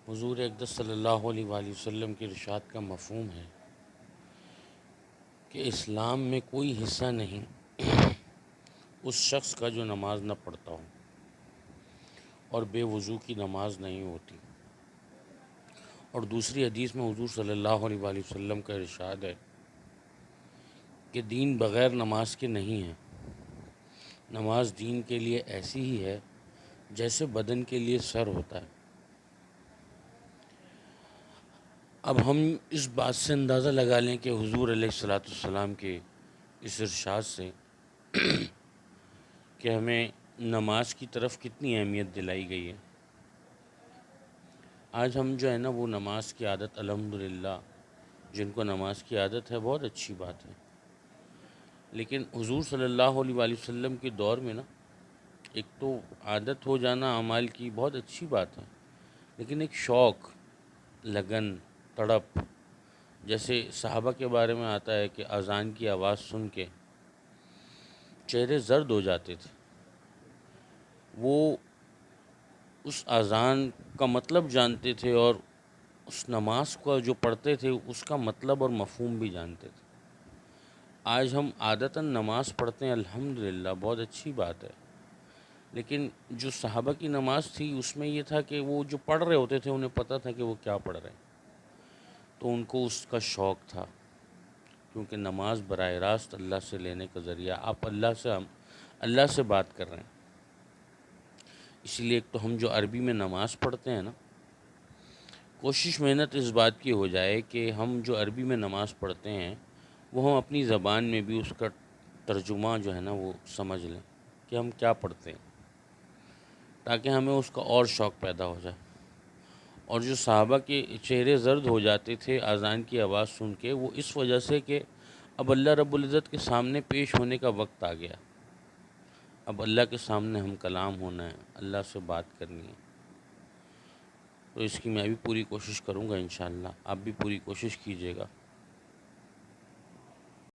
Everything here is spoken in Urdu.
حضور اقدس صلی اللہ علیہ وآلہ وسلم کے ارشاد کا مفہوم ہے کہ اسلام میں کوئی حصہ نہیں اس شخص کا جو نماز نہ پڑھتا ہو اور بے وضو کی نماز نہیں ہوتی۔ اور دوسری حدیث میں حضور صلی اللہ علیہ وآلہ وسلم کا ارشاد ہے کہ دین بغیر نماز کے نہیں ہے۔ نماز دین کے لیے ایسی ہی ہے جیسے بدن کے لیے سر ہوتا ہے۔ اب ہم اس بات سے اندازہ لگا لیں کہ حضور علیہ السلام کے اس ارشاد سے کہ ہمیں نماز کی طرف کتنی اہمیت دلائی گئی ہے۔ آج ہم جو ہے نا وہ نماز کی عادت الحمدللہ جن کو نماز کی عادت ہے بہت اچھی بات ہے، لیکن حضور صلی اللہ علیہ وآلہ وسلم کے دور میں نا ایک تو عادت ہو جانا اعمال کی بہت اچھی بات ہے، لیکن ایک شوق، لگن، تڑپ، جیسے صحابہ کے بارے میں آتا ہے کہ اذان کی آواز سن کے چہرے زرد ہو جاتے تھے۔ وہ اس اذان کا مطلب جانتے تھے اور اس نماز کو جو پڑھتے تھے اس کا مطلب اور مفہوم بھی جانتے تھے۔ آج ہم عادتاً نماز پڑھتے ہیں الحمدللہ بہت اچھی بات ہے، لیکن جو صحابہ کی نماز تھی اس میں یہ تھا کہ وہ جو پڑھ رہے ہوتے تھے انہیں پتہ تھا کہ وہ کیا پڑھ رہے ہیں، تو ان کو اس کا شوق تھا، کیونکہ نماز براہ راست اللہ سے لینے کا ذریعہ، آپ اللہ سے بات کر رہے ہیں۔ اسی لیے ایک تو ہم جو عربی میں نماز پڑھتے ہیں نا، کوشش محنت اس بات کی ہو جائے کہ ہم جو عربی میں نماز پڑھتے ہیں وہ ہم اپنی زبان میں بھی اس کا ترجمہ جو ہے نا وہ سمجھ لیں کہ ہم کیا پڑھتے ہیں، تاکہ ہمیں اس کا اور شوق پیدا ہو جائے۔ اور جو صحابہ کے چہرے زرد ہو جاتے تھے اذان کی آواز سن کے، وہ اس وجہ سے کہ اب اللہ رب العزت کے سامنے پیش ہونے کا وقت آ گیا، اب اللہ کے سامنے ہم کلام ہونا ہے، اللہ سے بات کرنی ہے۔ تو اس کی میں بھی پوری کوشش کروں گا انشاءاللہ، آپ بھی پوری کوشش کیجیے گا۔